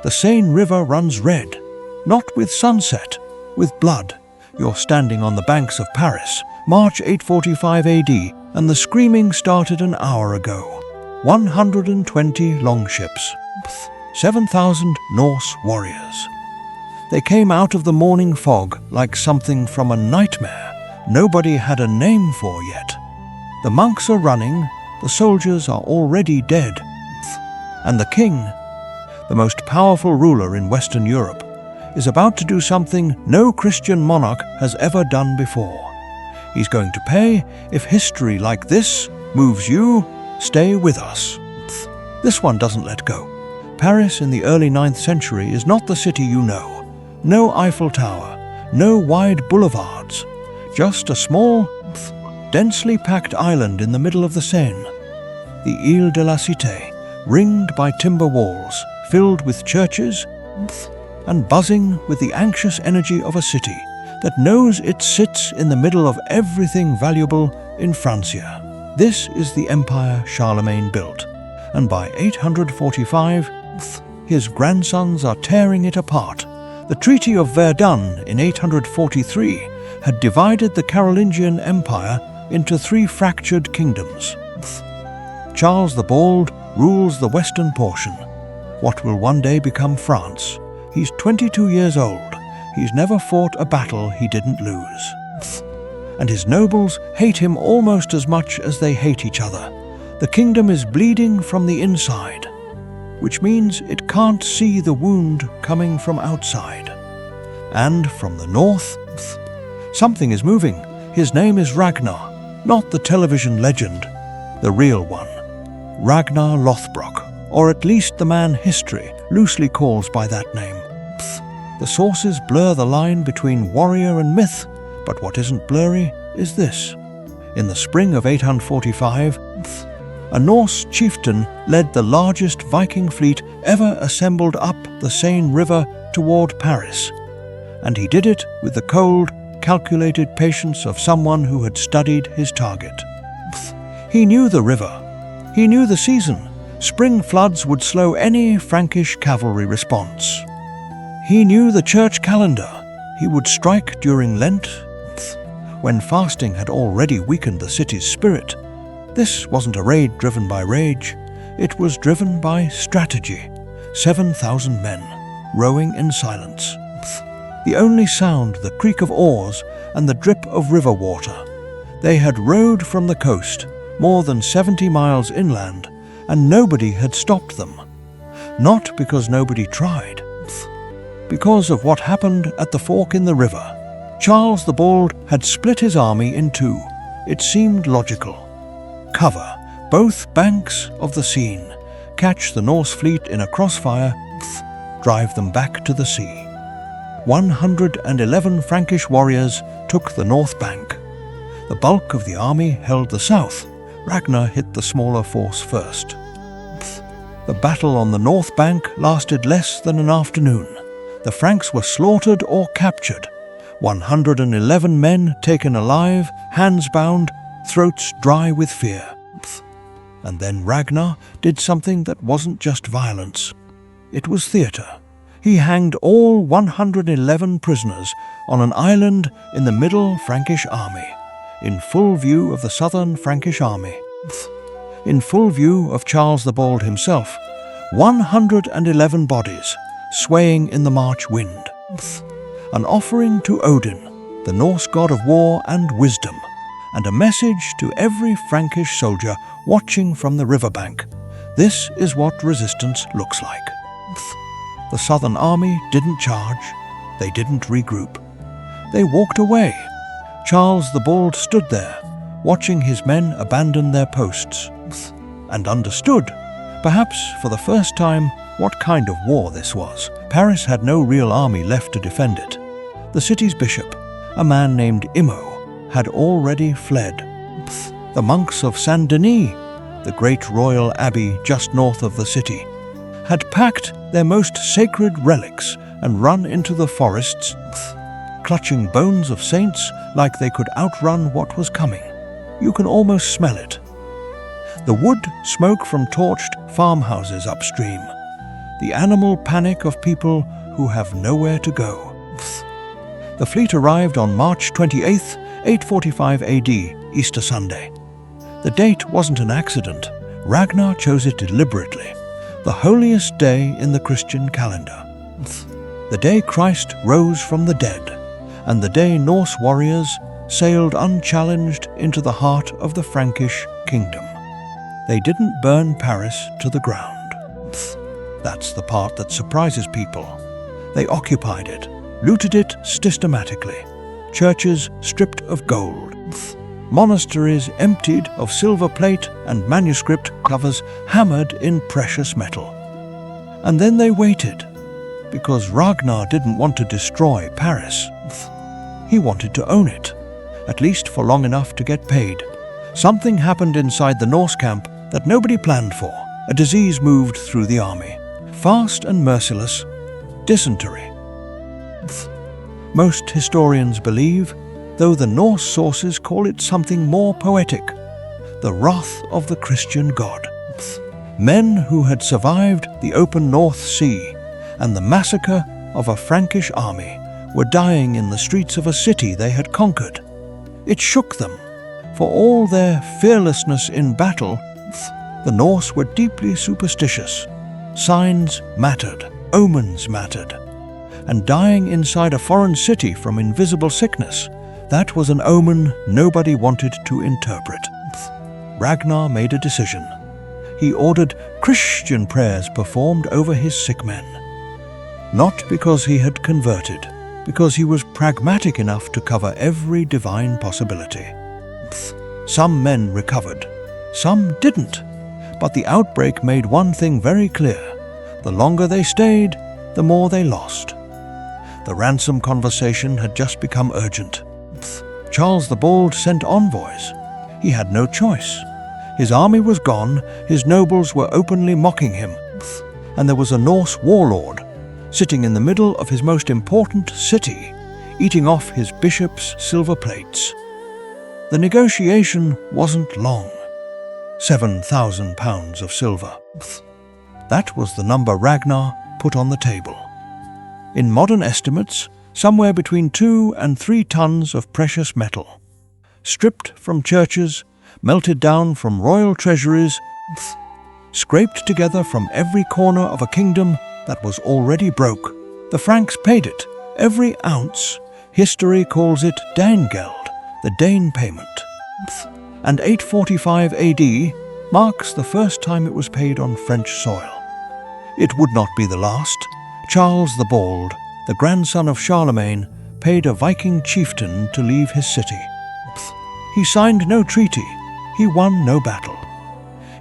The Seine River runs red, not with sunset, with blood. You're standing on the banks of Paris, March 845 AD, and the screaming started an hour ago. 120 longships, 7,000 Norse warriors. They came out of the morning fog like something from a nightmare nobody had a name for yet. The monks are running, the soldiers are already dead, and the king, the most powerful ruler in Western Europe, is about to do something no Christian monarch has ever done before. He's going to pay. If history like this moves you, stay with us. This one doesn't let go. Paris in the early 9th century is not the city you know. No Eiffel Tower, no wide boulevards, just a small, densely packed island in the middle of the Seine. The Ile de la Cité, ringed by timber walls, filled with churches, and buzzing with the anxious energy of a city that knows it sits in the middle of everything valuable in Francia. This is the empire Charlemagne built, and by 845, his grandsons are tearing it apart. The Treaty of Verdun in 843 had divided the Carolingian Empire into 3 fractured kingdoms. Charles the Bald rules the western portion, what will one day become France. He's 22 years old. He's never fought a battle he didn't lose. And his nobles hate him almost as much as they hate each other. The kingdom is bleeding from the inside, which means it can't see the wound coming from outside. And from the north, something is moving. His name is Ragnar, not the television legend, the real one. Ragnar Lothbrok, or at least the man history loosely calls by that name. The sources blur the line between warrior and myth, but what isn't blurry is this. In the spring of 845, a Norse chieftain led the largest Viking fleet ever assembled up the Seine River toward Paris. And he did it with the cold, calculated patience of someone who had studied his target. He knew the river. He knew the season. Spring floods would slow any Frankish cavalry response. He knew the church calendar. He would strike during Lent, when fasting had already weakened the city's spirit. This wasn't a raid driven by rage. It was driven by strategy. 7,000 men, rowing in silence. The only sound, the creak of oars and the drip of river water. They had rowed from the coast, more than 70 miles inland, and nobody had stopped them. Not because nobody tried. Because of what happened at the fork in the river. Charles the Bald had split his army in 2. It seemed logical. Cover both banks of the Seine, catch the Norse fleet in a crossfire, drive them back to the sea. 111 Frankish warriors took the north bank. The bulk of the army held the south. Ragnar hit the smaller force first. The battle on the north bank lasted less than an afternoon. The Franks were slaughtered or captured. 111 men taken alive, hands bound, throats dry with fear. And then Ragnar did something that wasn't just violence. It was theatre. He hanged all 111 prisoners on an island in the middle Frankish army, in full view of the southern Frankish army, in full view of Charles the Bald himself. 111 bodies swaying in the March wind. An offering to Odin, the Norse god of war and wisdom, and a message to every Frankish soldier watching from the riverbank. This is what resistance looks like. The southern army didn't charge. They didn't regroup. They walked away. Charles the Bald stood there, watching his men abandon their posts, and understood, perhaps for the first time, what kind of war this was. Paris had no real army left to defend it. The city's bishop, a man named Imo, had already fled. The monks of Saint-Denis, the great royal abbey just north of the city, had packed their most sacred relics and run into the forests, clutching bones of saints like they could outrun what was coming. You can almost smell it. The wood smoke from torched farmhouses upstream. the animal panic of people who have nowhere to go. The fleet arrived on March 28, 845 AD, Easter Sunday. The date wasn't an accident. Ragnar chose it deliberately, the holiest day in the Christian calendar. The day Christ rose from the dead, and the day Norse warriors sailed unchallenged into the heart of the Frankish kingdom. They didn't burn Paris to the ground. That's the part that surprises people. They occupied it, looted it systematically. Churches stripped of gold. Monasteries emptied of silver plate and manuscript covers hammered in precious metal. And then they waited, because Ragnar didn't want to destroy Paris. He wanted to own it, at least for long enough to get paid. Something happened inside the Norse camp that nobody planned for. A disease moved through the army. Fast and merciless, dysentery. Most historians believe, though the Norse sources call it something more poetic, the wrath of the Christian god. Men who had survived the open North Sea and the massacre of a Frankish army were dying in the streets of a city they had conquered. It shook them. For all their fearlessness in battle, the Norse were deeply superstitious. Signs mattered, omens mattered. And dying inside a foreign city from invisible sickness, that was an omen nobody wanted to interpret. Ragnar made a decision. He ordered Christian prayers performed over his sick men. Not because he had converted, because he was pragmatic enough to cover every divine possibility. Some men recovered, some didn't. But the outbreak made one thing very clear. The longer they stayed, the more they lost. The ransom conversation had just become urgent. Charles the Bald sent envoys. He had no choice. His army was gone, his nobles were openly mocking him, and there was a Norse warlord sitting in the middle of his most important city, eating off his bishop's silver plates. The negotiation wasn't long. 7,000 pounds of silver. That was the number Ragnar put on the table. In modern estimates, somewhere between 2 and 3 tons of precious metal. Stripped from churches, melted down from royal treasuries, scraped together from every corner of a kingdom that was already broke. The Franks paid it, every ounce. History calls it Danegeld, the Dane payment. And 845 AD marks the first time it was paid on French soil. It would not be the last. Charles the Bald, the grandson of Charlemagne, paid a Viking chieftain to leave his city. He signed no treaty. He won no battle.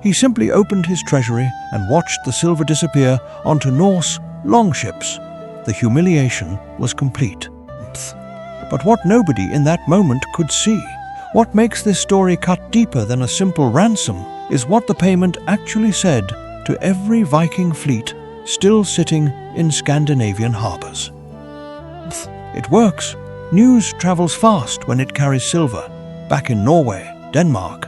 He simply opened his treasury and watched the silver disappear onto Norse longships. The humiliation was complete. But what nobody in that moment could see, what makes this story cut deeper than a simple ransom, is what the payment actually said to every Viking fleet still sitting in Scandinavian harbors. It works. News travels fast when it carries silver. Back in Norway, Denmark,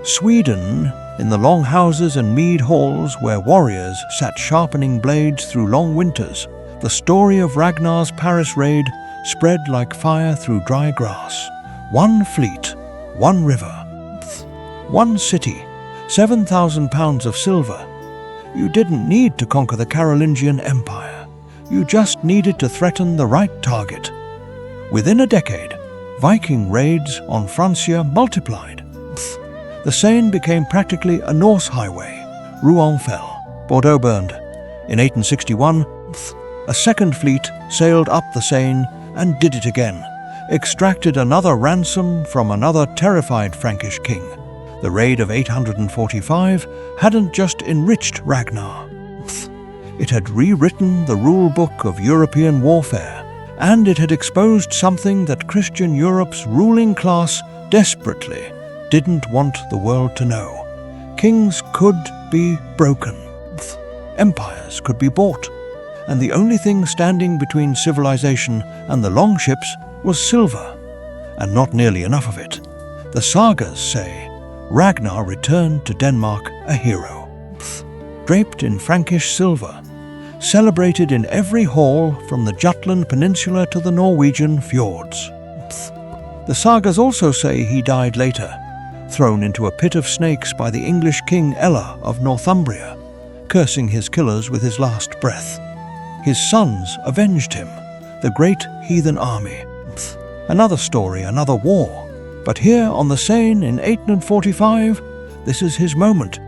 Sweden, in the long houses and mead halls where warriors sat sharpening blades through long winters, the story of Ragnar's Paris raid spread like fire through dry grass. One fleet, one river, one city, 7,000 pounds of silver. You didn't need to conquer the Carolingian Empire. You just needed to threaten the right target. Within a decade, Viking raids on Francia multiplied. The Seine became practically a Norse highway. Rouen fell, Bordeaux burned. In 1861, a second fleet sailed up the Seine and did it again, extracted another ransom from another terrified Frankish king. The raid of 845 hadn't just enriched Ragnar. It had rewritten the rule book of European warfare, and it had exposed something that Christian Europe's ruling class desperately didn't want the world to know. Kings could be broken. Empires could be bought. And the only thing standing between civilization and the longships was silver, and not nearly enough of it. The sagas say Ragnar returned to Denmark a hero. Draped in Frankish silver, celebrated in every hall from the Jutland Peninsula to the Norwegian fjords. The sagas also say he died later, thrown into a pit of snakes by the English King Ella of Northumbria, cursing his killers with his last breath. His sons avenged him, the great heathen army. Another story, another war. But here on the Seine in 845, this is his moment.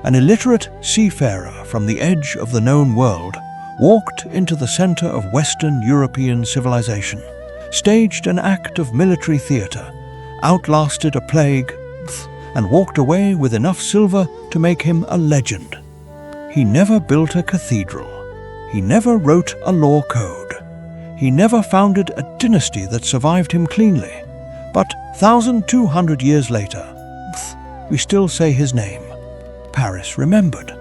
An illiterate seafarer from the edge of the known world walked into the center of Western European civilization, staged an act of military theater, outlasted a plague, and walked away with enough silver to make him a legend. He never built a cathedral. He never wrote a law code. He never founded a dynasty that survived him cleanly. But 1,200 years later, we still say his name. Paris remembered.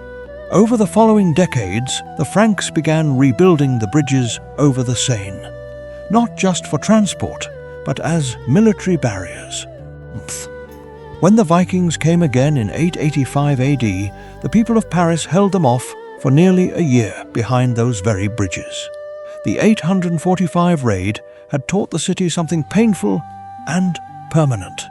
Over the following decades, the Franks began rebuilding the bridges over the Seine, not just for transport, but as military barriers. When the Vikings came again in 885 AD, the people of Paris held them off for nearly a year behind those very bridges. The 845 raid had taught the city something painful and permanent.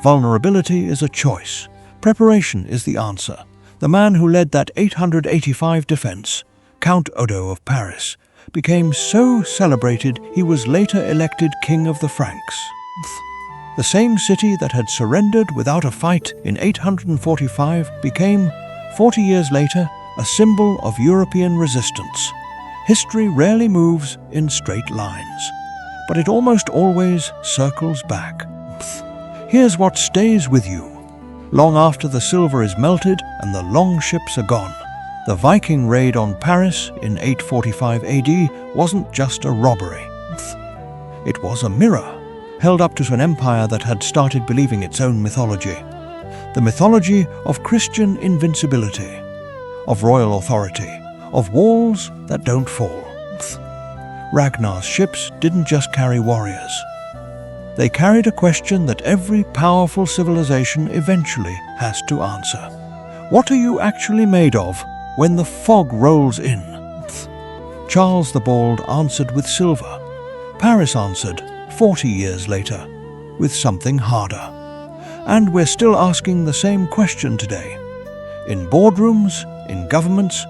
Vulnerability is a choice. Preparation is the answer. The man who led that 885 defense, Count Odo of Paris, became so celebrated he was later elected King of the Franks. The same city that had surrendered without a fight in 845 became, 40 years later, a symbol of European resistance. History rarely moves in straight lines, but it almost always circles back. Here's what stays with you. Long after the silver is melted and the longships are gone, the Viking raid on Paris in 845 AD wasn't just a robbery. It was a mirror, held up to an empire that had started believing its own mythology. The mythology of Christian invincibility, of royal authority, of walls that don't fall. Ragnar's ships didn't just carry warriors. They carried a question that every powerful civilization eventually has to answer. What are you actually made of when the fog rolls in? Charles the Bald answered with silver. Paris answered, 40 years later, with something harder. And we're still asking the same question today. In boardrooms, in governments,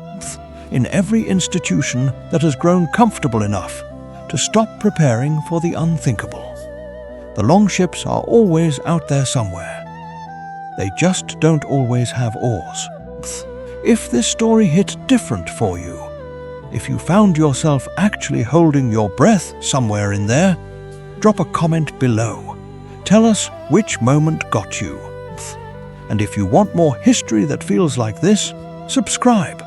in every institution that has grown comfortable enough to stop preparing for the unthinkable. The longships are always out there somewhere. They just don't always have oars. If this story hit different for you, if you found yourself actually holding your breath somewhere in there, drop a comment below. Tell us which moment got you. And if you want more history that feels like this, subscribe.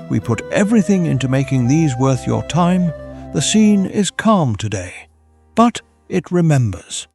We put everything into making these worth your time. The scene is calm today, but it remembers.